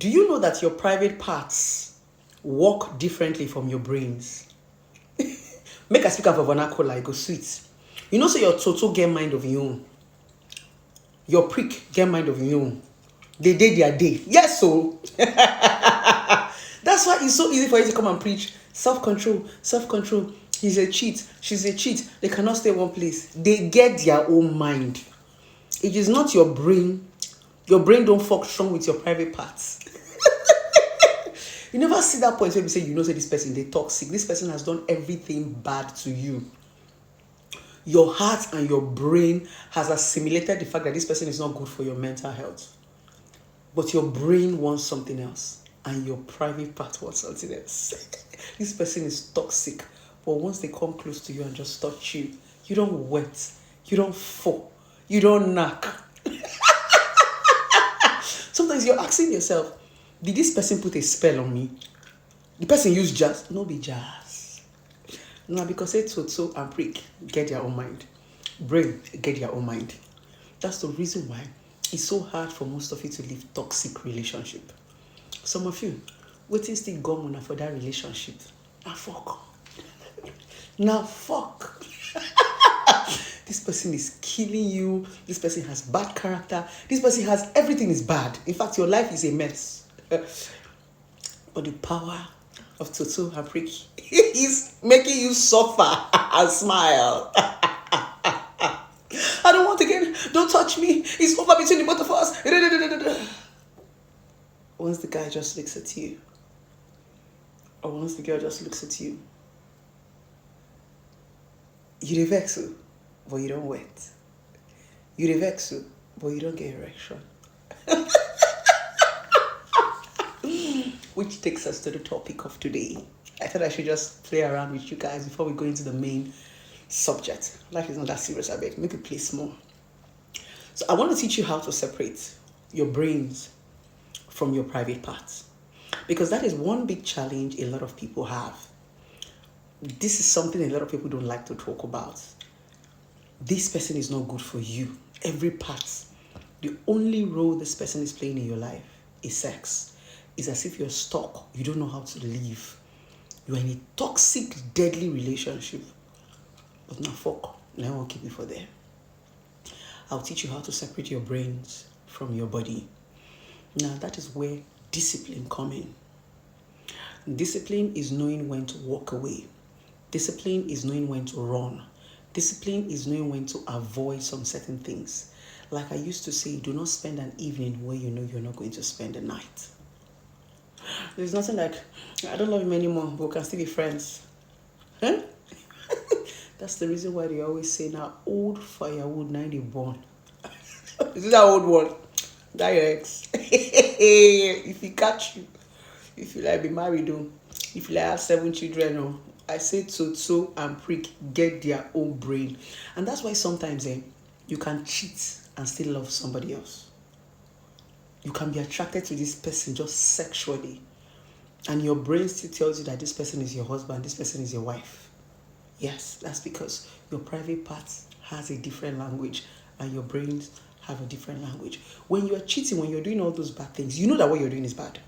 Do you know that your private parts work differently from your brains? Make a speak of a vernacular, it go sweet. You know, so your toto get mind of your own. Your prick get mind of your own. They did their day. Yes, so. That's why it's so easy for you to come and preach. Self-control, self-control. He's a cheat. She's a cheat. They cannot stay in one place. They get their own mind. It is not your brain. Your brain don't function with your private parts. You never see that point where you say, you know, say this person, they toxic. This person has done everything bad to you. Your heart and your brain has assimilated the fact that this person is not good for your mental health. But your brain wants something else. And your private part wants something else. This person is toxic. But once they come close to you and just touch you, you don't wet. You don't fall. You don't knock. Sometimes you're asking yourself, did this person put a spell on me? The person used jazz? No, be jazz. No, because it's so and prick get their own mind. Brain get their own mind. That's the reason why it's so hard for most of you to live toxic relationship. Some of you, waiting still gone for that relationship. Now fuck. Now fuck. This person is killing you. This person has bad character. This person has everything is bad. In fact, your life is a mess. But the power of Toto and Prick is making you suffer and smile. I don't want again. Don't touch me. It's over between the both of us. Once the guy just looks at you, or once the girl just looks at you, you vex, but you don't wet. You vex, but you don't get erection. Which takes us to the topic of today. I thought I should just play around with you guys before we go into the main subject. Life is not that serious, I beg. Make it play small. So I want to teach you how to separate your brains from your private parts. Because that is one big challenge a lot of people have. This is something a lot of people don't like to talk about. This person is not good for you. Every part. The only role this person is playing in your life is sex. It's as if you're stuck. You don't know how to live. You're in a toxic, deadly relationship. But now fuck. Now I won't keep you for there. I'll teach you how to separate your brains from your body. Now that is where discipline comes in. Discipline is knowing when to walk away. Discipline is knowing when to run. Discipline is knowing when to avoid some certain things. Like I used to say, do not spend an evening where you know you're not going to spend the night. There's nothing like, I don't love him anymore, but we can still be friends. Huh? That's the reason why they always say now, old firewood, now they burn. This is that old one. That your ex. If he catch you, if you like be married, if you like have 7 children, I say Toto and Prick get their own brain. And that's why sometimes you can cheat and still love somebody else. You can be attracted to this person just sexually. And your brain still tells you that this person is your husband, this person is your wife. Yes, that's because your private parts has a different language and your brains have a different language. When you are cheating, when you're doing all those bad things, you know that what you're doing is bad.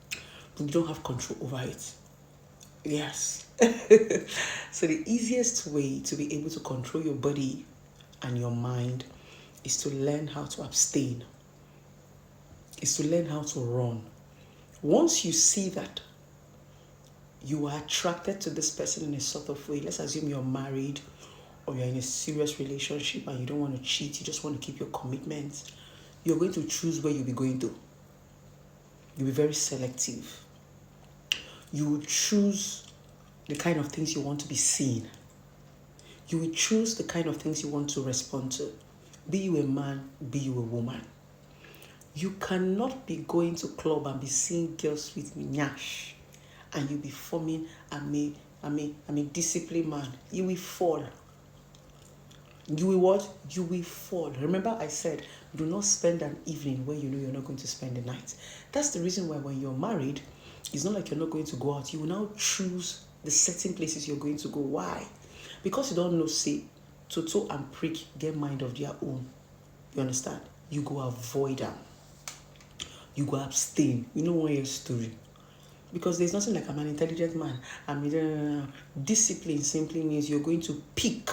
But you don't have control over it. Yes. So the easiest way to be able to control your body and your mind is to learn how to abstain. Is to learn how to run. Once you see that you are attracted to this person in a sort of way, let's assume you're married or you're in a serious relationship and you don't want to cheat, you just want to keep your commitment, you're going to choose where you'll be going to. You'll be very selective. You will choose the kind of things you want to be seen. You will choose the kind of things you want to respond to. Be you a man, be you a woman. You cannot be going to club and be seeing girls with nyash and you be forming I'm a disciplined man. You will fall. You will what? You will fall. Remember I said, do not spend an evening where you know you're not going to spend the night. That's the reason why when you're married, it's not like you're not going to go out. You will now choose the certain places you're going to go. Why? Because you don't know, say, Toto and Prick get mind of their own. You understand? You go avoid them. you go abstain. You know one your story. Because there's nothing like I'm an intelligent man. Discipline simply means you're going to pick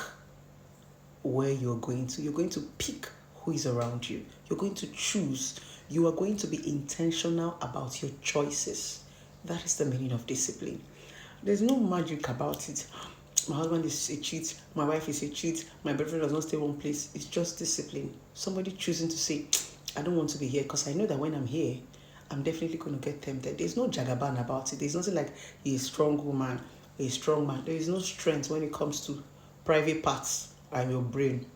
where you're going to. You're going to pick who is around you. You're going to choose. You are going to be intentional about your choices. That is the meaning of discipline. There's no magic about it. My husband is a cheat. My wife is a cheat. My boyfriend does not stay one place. It's just discipline. Somebody choosing to say, I don't want to be here because I know that when I'm here, I'm definitely going to get tempted. There's no jagaban about it. There's nothing like a strong woman, a strong man. There is no strength when it comes to private parts and your brain.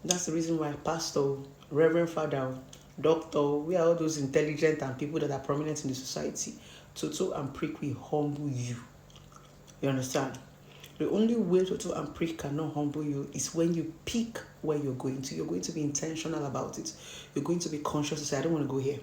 That's the reason why pastor, reverend father, doctor, we are all those intelligent and people that are prominent in the society. Toto and prick will humble you. You understand? The only way toto and prick cannot humble you is when you pick where you're going to. You're going to be intentional about it. You're going to be conscious to say, I don't want to go here.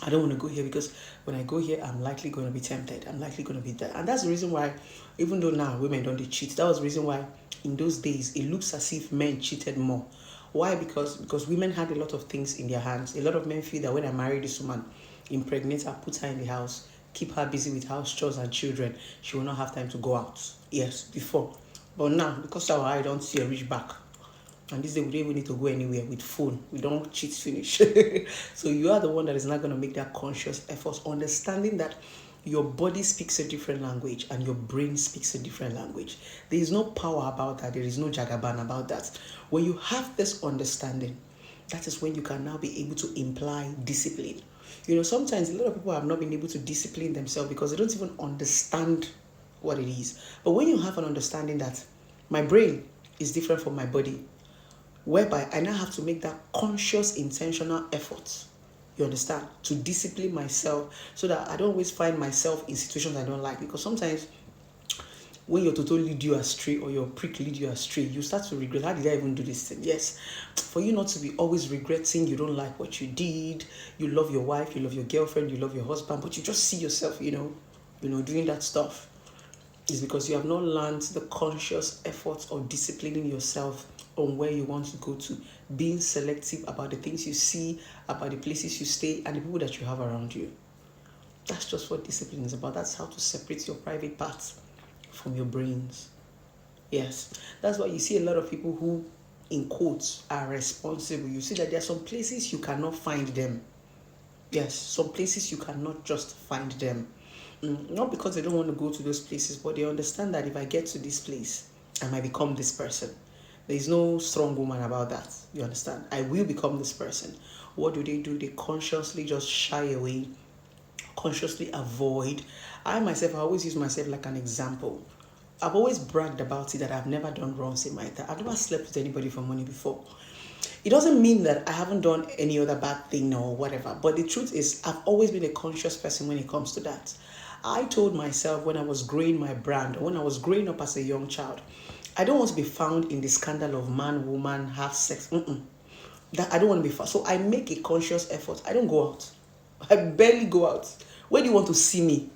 I don't want to go here because when I go here, I'm likely going to be tempted. I'm likely going to be there. And that's the reason why, even though now women don't cheat, that was the reason why in those days, it looks as if men cheated more. Why? Because women had a lot of things in their hands. A lot of men feel that when I marry this woman, impregnate her, put her in the house, keep her busy with house chores and children, she will not have time to go out. Yes, before. But now, because our eye don't see a reach back, and this day we don't even need to go anywhere with phone. We don't cheat finish. So you are the one that is not going to make that conscious effort, understanding that your body speaks a different language and your brain speaks a different language. There is no power about that. There is no jagaban about that. When you have this understanding, that is when you can now be able to imply discipline. You know, sometimes a lot of people have not been able to discipline themselves because they don't even understand what it is. But when you have an understanding that my brain is different from my body, whereby I now have to make that conscious, intentional effort, you understand, to discipline myself so that I don't always find myself in situations I don't like. Because sometimes when your toto lead you astray or your prick lead you astray, you start to regret, how did I even do this thing? Yes, for you not to be always regretting, you don't like what you did, you love your wife, you love your girlfriend, you love your husband, but you just see yourself, doing that stuff. It's because you have not learned the conscious effort of disciplining yourself on where you want to go to, being selective about the things you see, about the places you stay, and the people that you have around you. That's just what discipline is about. That's how to separate your private parts from your brains. Yes, that's why you see a lot of people who, in quotes, are responsible. You see that there are some places you cannot find them. Yes, some places you cannot just find them. Not because they don't want to go to those places, but they understand that if I get to this place, I might become this person. There is no strong woman about that. You understand? I will become this person. What do? They consciously just shy away, consciously avoid. I always use myself like an example. I've always bragged about it that I've never done wrongs in my time. I've never slept with anybody for money before. It doesn't mean that I haven't done any other bad thing or whatever. But the truth is, I've always been a conscious person when it comes to that. I told myself when I was growing my brand, when I was growing up as a young child, I don't want to be found in the scandal of man, woman, have sex. That I don't want to be found. So I make a conscious effort. I don't go out. I barely go out. Where do you want to see me?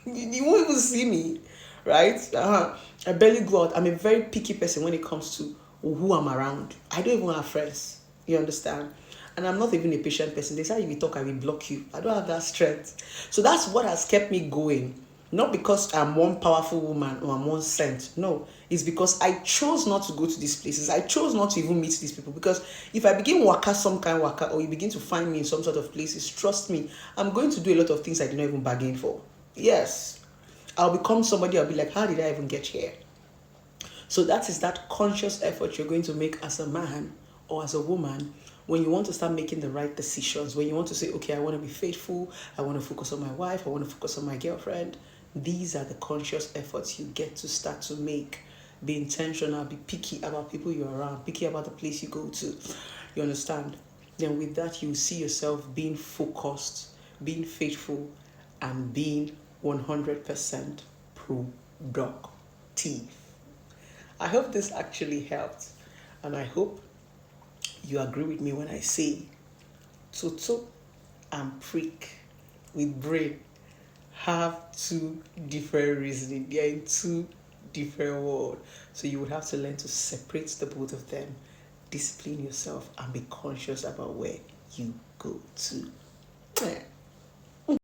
You won't even see me, right? I barely go out. I'm a very picky person when it comes to who I'm around. I don't even have friends. You understand? And I'm not even a patient person. They say if you talk, I will block you. I don't have that strength. So that's what has kept me going. Not because I'm one powerful woman or I'm one saint. No, it's because I chose not to go to these places. I chose not to even meet these people. Because if I begin waka some kind of waka, or you begin to find me in some sort of places, trust me, I'm going to do a lot of things I did not even bargain for. Yes. I'll become somebody, I'll be like, how did I even get here? So that is that conscious effort you're going to make as a man or as a woman when you want to start making the right decisions, when you want to say, okay, I want to be faithful, I want to focus on my wife, I want to focus on my girlfriend. These are the conscious efforts you get to start to make. Be intentional, be picky about people you're around, picky about the place you go to. You understand? Then with that, you see yourself being focused, being faithful, and being 100% productive. I hope this actually helped, and I hope you agree with me when I say toto and prick with brain have two different reasoning. They are in two different worlds. So you would have to learn to separate the both of them, discipline yourself, and be conscious about where you go to. Yeah.